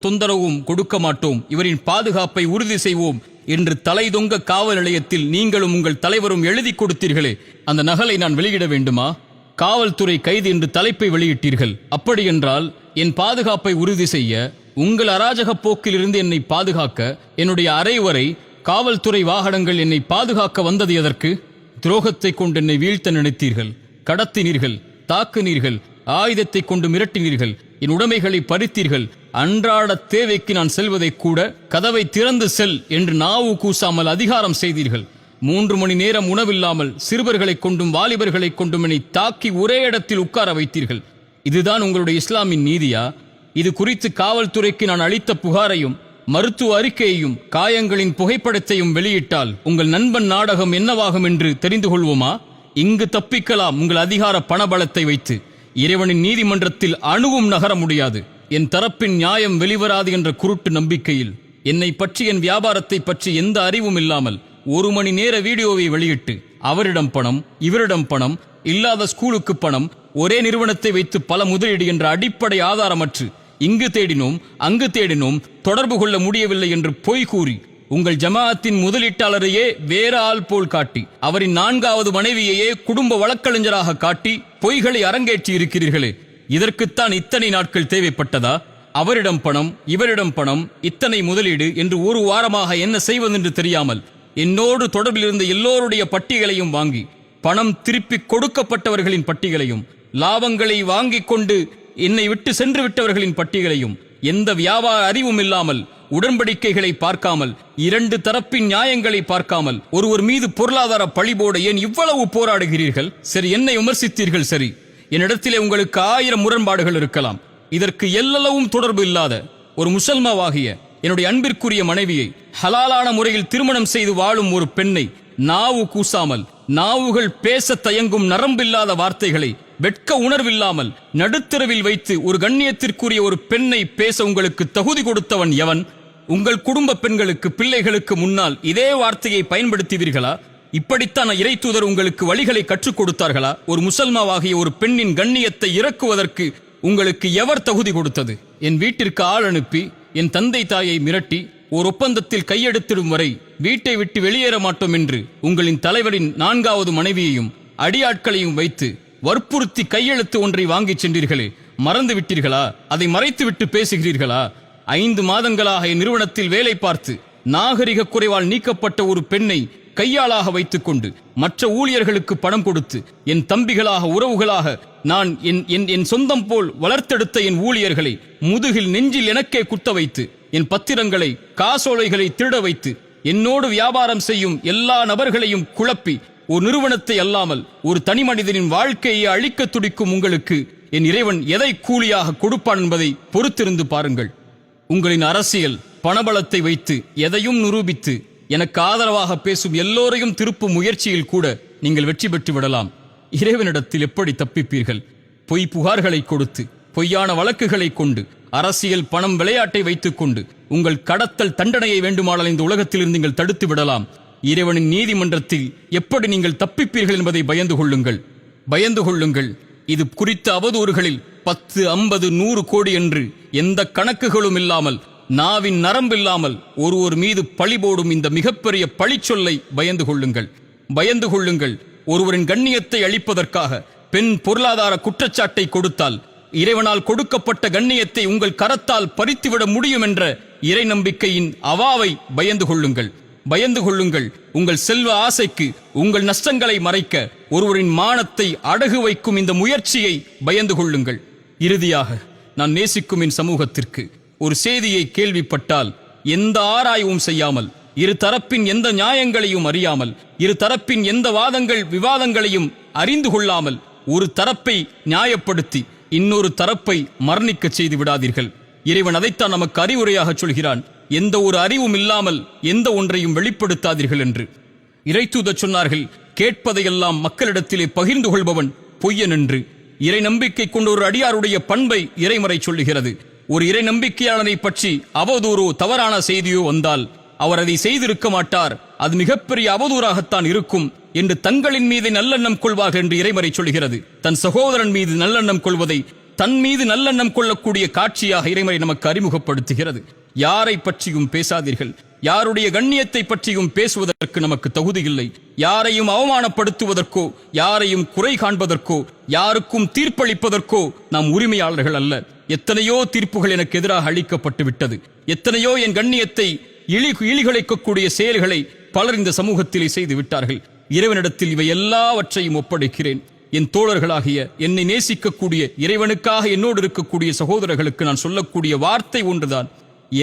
தொந்தரவும் கொடுக்க மாட்டோம், இவரின் பாதுகாப்பை உறுதி செய்வோம் என்று தலைதொங்க காவல் நிலையத்தில் நீங்களும் உங்கள் தலைவரும் எழுதி கொடுத்தீர்களே, அந்த நகலை நான் வெளியிட வேண்டுமா? காவல்துறை கைது என்று தலைப்பை வெளியிட்டீர்கள். அப்படியென்றால் என் பாதுகாப்பை உறுதி செய்ய, உங்கள் அராஜக போக்கிலிருந்து என்னை பாதுகாக்க என்னுடைய அறை வரை காவல்துறை வாகனங்கள் என்னை பாதுகாக்க வந்தது எதற்கு? துரோகத்தை கொண்டு என்னை வீழ்த்த நினைத்தீர்கள், கடத்தினீர்கள், தாக்குனீர்கள், ஆயுதத்தை கொண்டு மிரட்டினீர்கள், என் உடைமைகளை பறித்தீர்கள். அன்றாட தேவைக்கு நான் செல்வதை கூட கதவை திறந்து செல் என்று நாவு கூசாமல் அதிகாரம் செய்தீர்கள். 3 மணி நேரம் உணவில்லாமல் சிறுவர்களை கொண்டும் வாலிபர்களை கொண்டும் என்னை தாக்கி ஒரே இடத்தில் உட்கார வைத்தீர்கள். இதுதான் உங்களுடைய இஸ்லாமின் நீதியா? இது குறித்து காவல்துறைக்கு நான் அளித்த புகாரையும் மருத்துவ அறிக்கையையும் காயங்களின் புகைப்படத்தையும் வெளியிட்டால் உங்கள் நண்பன் நாடகம் என்னவாகும் என்று தெரிந்து கொள்வோமா? இங்கு தப்பிக்கலாம் உங்கள் அதிகார பணபலத்தை வைத்து. இறைவனின் நீதிமன்றத்தில் அணுவும் நகர முடியாது. என் தரப்பின் நியாயம் வெளிவராது என்ற குருட்டு நம்பிக்கையில் என்னை பற்றி, என் வியாபாரத்தை பற்றி எந்த அறிவும் இல்லாமல் 1 மணி நேர வீடியோவை வெளியிட்டு அவரிடம் பணம், இவரிடம் பணம், இல்லாத ஸ்கூலுக்கு பணம், ஒரே நிறுவனத்தை வைத்து பல முதலீடு என்ற அடிப்படை ஆதாரமற்று இங்கு தேடினோம் அங்கு தேடினோம், தொடர்பு கொள்ள முடியவில்லை என்று பொய் கூறி உங்கள் ஜமாஅத்தின் முதலீட்டாளரையே வேற ஆள் போல் காட்டி, அவரின் 4வது மனைவியையே குடும்ப வழக்கறிஞராக காட்டி பொய்களை அரங்கேற்றி இருக்கிறீர்களே, இதற்குத்தான் இத்தனை நாட்கள் தேவைப்பட்டதா? அவரிடம் பணம், இவரிடம் பணம், இத்தனை முதலீடு என்று 1 வாரமாக என்ன செய்வதென்று தெரியாமல் என்னோடு தொடர்பில் இருந்த எல்லோருடைய பட்டியலையும் வாங்கி, பணம் திருப்பி கொடுக்கப்பட்டவர்களின் பட்டியலையும், லாபங்களை வாங்கிக் கொண்டு என்னை விட்டு சென்று விட்டவர்களின் பட்டியலையும், எந்த வியாபார அறிவும் இல்லாமல், உடன்படிக்கைகளை பார்க்காமல், 2 தரப்பின் நியாயங்களை பார்க்காமல் ஒருவர் மீது பொருளாதார பழிபோட ஏன் இவ்வளவு போராடுகிறீர்கள்? சரி, என்னை விமர்சித்தீர்கள். சரி, என்னிடத்திலே உங்களுக்கு 1000 முரண்பாடுகள் இருக்கலாம். இதற்கு எல்லளவும் தொடர்பு இல்லாத ஒரு முசல்மாவாகிய என்னுடைய அன்பிற்குரிய மனைவியை ஹலாலான முறையில் திருமணம் செய்து வாழும் ஒரு பெண்ணை நாவு கூசாமல், நாவுகள் பேச தயங்கும் நரம்பில்லாத வார்த்தைகளை வெட்க உணர்வில்லாமல் நடுத்தரவில் வைத்து ஒரு கண்ணியத்திற்குரிய ஒரு பெண்ணை பேச உங்களுக்கு தகுதி கொடுத்தவன் எவன்? உங்கள் குடும்ப பெண்களுக்கு, பிள்ளைகளுக்கு முன்னால் இதே வார்த்தையை பயன்படுத்துவீர்களா? இப்படித்தான் இறை தூதர் உங்களுக்கு வழிகளை கற்றுக் கொடுத்தார்களா? ஒரு முசல்மாவாகிய ஒரு பெண்ணின் கண்ணியத்தை இறக்குவதற்கு உங்களுக்கு எவர் தகுதி கொடுத்தது? என் வீட்டிற்கு ஆள் அனுப்பி என் தந்தை தாயை மிரட்டி ஒரு ஒப்பந்தத்தில் கையெடுத்திடும் வரை வீட்டை விட்டு வெளியேற மாட்டோம் என்று உங்களின் தலைவரின் 4வது மனைவியையும் அடியாட்களையும் வைத்து வற்புறுத்தி கையெழுத்து ஒன்றை வாங்கிச் சென்றீர்களே, மறந்து விட்டீர்களா? அதை மறைத்துவிட்டு பேசுகிறீர்களா? 5 மாதங்களாக என் நிறுவனத்தில் வேலை பார்த்து நாகரிக குறைவால் நீக்கப்பட்ட ஒரு பெண்ணை கையாளாக வைத்துக் கொண்டு மற்ற ஊழியர்களுக்கு பணம் கொடுத்து என் தம்பிகளாக, உறவுகளாக நான் என் சொந்தம் போல் வளர்த்தெடுத்த என் ஊழியர்களை முதுகில் நெஞ்சில் எனக்கே குத்த வைத்து, என் பத்திரங்களை, காசோலைகளை திருட வைத்து, என்னோடு வியாபாரம் செய்யும் எல்லா நபர்களையும் குழப்பி, ஒரு நிறுவனத்தை அல்லாமல் ஒரு தனி மனிதனின் வாழ்க்கையை அழிக்க துடிக்கும் உங்களுக்கு என் இறைவன் எதை கூலியாக கொடுப்பான் என்பதை பொறுத்திருந்து பாருங்கள். உங்களின் அரசியல் பணபலத்தை வைத்து எதையும் நிரூபித்து எனக்கு ஆதரவாக பேசும் எல்லோரையும் திருப்பும் முயற்சியில் கூட நீங்கள் வெற்றி பெற்று விடலாம். இறைவனிடத்தில் எப்படி தப்பிப்பீர்கள்? பொய் புகார்களை கொடுத்து, பொய்யான வழக்குகளை கொண்டு, அரசியல் பணம் விளையாட்டை வைத்துக் கொண்டு உங்கள் கடத்தல் தண்டனையை வேண்டுமானால் இந்த உலகத்திலிருந்து நீங்கள் தடுத்து விடலாம். இறைவனின் நீதிமன்றத்தில் எப்படி நீங்கள் தப்பிப்பீர்கள் என்பதை பயந்து கொள்ளுங்கள், பயந்து கொள்ளுங்கள். இது குறித்த அவதூறுகளில் 10, 50, 100 கோடி என்று எந்த கணக்குகளும் இல்லாமல், நாவின் நரம்பில்லாமல் ஒருவர் மீது பழி போடும் இந்த மிகப்பெரிய பழிச்சொல்லை பயந்து கொள்ளுங்கள், பயந்து கொள்ளுங்கள். ஒருவரின் கண்ணியத்தை அளிப்பதற்காக பெண் பொருளாதார குற்றச்சாட்டை கொடுத்தால் இறைவனால் கொடுக்கப்பட்ட கண்ணியத்தை உங்கள் கரத்தால் பறித்துவிட முடியும் என்ற இறை நம்பிக்கையின் அவாவை பயந்து கொள்ளுங்கள், பயந்து கொள்ளுங்கள். உங்கள் செல்வ ஆசைக்கு உங்கள் நஷ்டங்களை மறைக்க ஒருவரின் மானத்தை அடகு வைக்கும் இந்த முயற்சியை பயந்து கொள்ளுங்கள். இறுதியாக, நான் நேசிக்கும் என் சமூகத்திற்கு ஒரு செய்தியை கேள்விப்பட்டால் எந்த ஆராய்வும் செய்யாமல், இரு தரப்பின் எந்த நியாயங்களையும் அறியாமல், இரு தரப்பின் எந்த வாதங்கள் விவாதங்களையும் அறிந்து கொள்ளாமல் ஒரு தரப்பை நியாயப்படுத்தி இன்னொரு தரப்பை மரணிக்க செய்து விடாதீர்கள். இறைவன் அதைத்தான் நமக்கு அறிவுரையாக சொல்கிறான். எந்த ஒரு அறிவும் இல்லாமல் எந்த ஒன்றையும் வெளிப்படுத்தாதீர்கள் என்று. இறைத்தூதர் சொன்னார்கள், கேட்பதையெல்லாம் மக்களிடத்திலே பகிர்ந்து கொள்பவன் பொய்யன் என்று. இறை நம்பிக்கை கொண்ட ஒரு அடியாருடைய பண்பை இறைமறை சொல்லுகிறது. ஒரு இறை நம்பிக்கையாளனை பற்றி அவதூறோ தவறான செய்தியோ வந்தால் அவர் அதை செய்திருக்க மாட்டார், அது மிகப்பெரிய அவதூறாகத்தான் இருக்கும் என்று தங்களின் மீது நல்லெண்ணம் கொள்வார்கள் என்று இறைமறை சொல்கிறது. தன் சகோதரன் மீது நல்லெண்ணம் கொள்வதை தன் மீது நல்லெண்ணம் கொள்ளக்கூடிய காட்சியாக இறைமறை நமக்கு அறிமுகப்படுத்துகிறது. யாரை பற்றியும் பேசாதீர்கள், யாருடைய கண்ணியத்தை பற்றியும் பேசுவதற்கு நமக்கு தகுதி இல்லை. யாரையும் அவமானப்படுத்துவதற்கோ, யாரையும் குறை காண்பதற்கோ, யாருக்கும் தீர்ப்பளிப்பதற்கோ நாம் உரிமையாளர்கள் அல்ல. எத்தனையோ தீர்ப்புகள் எனக்கு எதிராக அளிக்கப்பட்டு விட்டது. எத்தனையோ என் கண்ணியத்தை இழிகுலைக்கக்கூடிய செயல்களை பலர் இந்த சமூகத்திலே செய்து விட்டார்கள். இறைவனிடத்தில் இவை எல்லாவற்றையும் ஒப்படைக்கிறேன். என் தோழர்களாகிய, என்னை நேசிக்கக்கூடிய, இறைவனுக்காக என்னோடு இருக்கக்கூடிய சகோதரர்களுக்கு நான் சொல்லக்கூடிய வார்த்தை ஒன்றுதான்: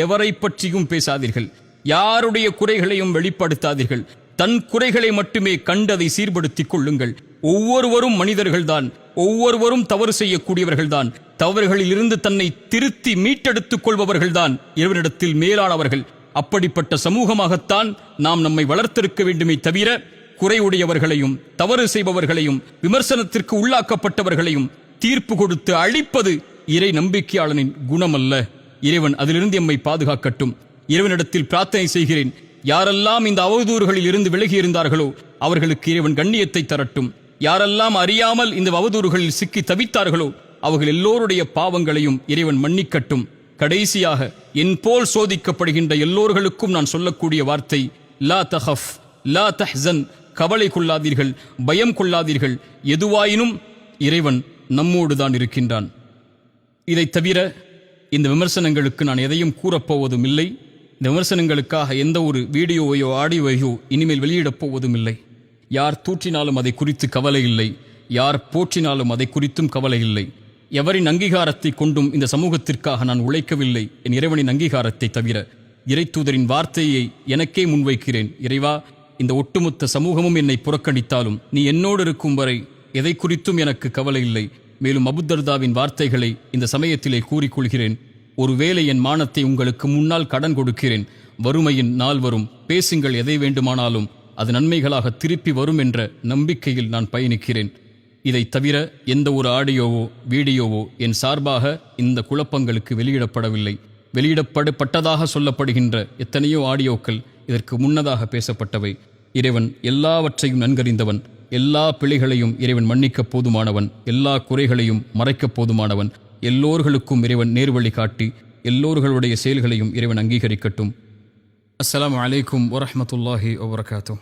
எவரை பற்றியும் பேசாதீர்கள், யாருடைய குறைகளையும் வெளிப்படுத்தாதீர்கள். தன் குறைகளை மட்டுமே கண்டதை சீர்படுத்திக் கொள்ளுங்கள். ஒவ்வொருவரும் மனிதர்கள்தான், ஒவ்வொருவரும் தவறு செய்யக்கூடியவர்கள்தான். தவறுகளில் இருந்து தன்னை திருத்தி மீட்டெடுத்துக் கொள்பவர்கள்தான் இறைவனிடத்தில் மேலானவர்கள். அப்படிப்பட்ட சமூகமாகத்தான் நாம் நம்மை வளர்த்திருக்க வேண்டுமே தவிர, குறையுடையவர்களையும், தவறு செய்பவர்களையும், விமர்சனத்திற்கு உள்ளாக்கப்பட்டவர்களையும் தீர்ப்பு கொடுத்து அழிப்பது இறை நம்பிக்கையாளனின் குணமல்ல. இறைவன் அதிலிருந்து எம்மை பாதுகாக்கட்டும். இறைவனிடத்தில் பிரார்த்தனை செய்கிறேன், யாரெல்லாம் இந்த அவதூறுகளில் இருந்து விலகி இருந்தார்களோ அவர்களுக்கு இறைவன் கண்ணியத்தை தரட்டும். யாரெல்லாம் அறியாமல் இந்த அவதூறுகளில் சிக்கி தவித்தார்களோ அவர்கள் எல்லோருடைய பாவங்களையும் இறைவன் மன்னிக்கட்டும். கடைசியாக, என் போல் சோதிக்கப்படுகின்ற எல்லோர்களுக்கும் நான் சொல்லக்கூடிய வார்த்தை: லா தஹஃப் லா தஹ்சன், கவலை கொள்ளாதீர்கள், பயம் கொள்ளாதீர்கள். எதுவாயினும் இறைவன் நம்மோடு தான் இருக்கின்றான். இதை தவிர இந்த விமர்சனங்களுக்கு நான் எதையும் கூறப்போவதும் இல்லை. இந்த விமர்சனங்களுக்காக எந்த ஒரு வீடியோவையோ ஆடியோவையோ இனிமேல் வெளியிடப் போவதும் இல்லை. யார் தூற்றினாலும் அதை குறித்து கவலை இல்லை, யார் போற்றினாலும் அதை குறித்தும் கவலை இல்லை. எவரின் அங்கீகாரத்தை கொண்டும் இந்த சமூகத்திற்காக நான் உழைக்கவில்லை, என் இறைவனின் அங்கீகாரத்தை தவிர. இறைத்தூதரின் வார்த்தையை எனக்கே முன்வைக்கிறேன்: இறைவா, இந்த ஒட்டுமொத்த சமூகமும் என்னை புறக்கணித்தாலும் நீ என்னோடு இருக்கும் வரை எதை குறித்தும் எனக்கு கவலை இல்லை. மேலும் அபூதர்தாவின் வார்த்தைகளை இந்த சமயத்திலே கூறிக்கொள்கிறேன்: ஒருவேளை என் மானத்தை உங்களுக்கு முன்னால் கடன் கொடுக்கிறேன். வறுமையின் நாள் வரும், பேசுங்கள், எதை வேண்டுமானாலும் அது நன்மைகளாக திருப்பி வரும் என்ற நம்பிக்கையில் நான் பயணிக்கிறேன். இதை தவிர எந்த ஒரு ஆடியோவோ வீடியோவோ என் சார்பாக இந்த குழப்பங்களுக்கு வெளியிடப்படவில்லை. வெளியிடப்பட்டதாக சொல்லப்படுகின்ற எத்தனையோ ஆடியோக்கள் இதற்கு முன்னதாக பேசப்பட்டவை. இறைவன் எல்லாவற்றையும் நன்கறிந்தவன். எல்லா பிழைகளையும் இறைவன் மன்னிக்கப் போதுமானவன். எல்லா குறைகளையும் மறைக்கப் போதுமானவன். எல்லோர்களுக்கும் இறைவன் நேர்வழி காட்டி எல்லோர்களுடைய செயல்களையும் இறைவன் அங்கீகரிக்கட்டும். அஸ்ஸலாமு அலைக்கும் வரஹ்மத்துல்லாஹி வபரகாத்துஹு.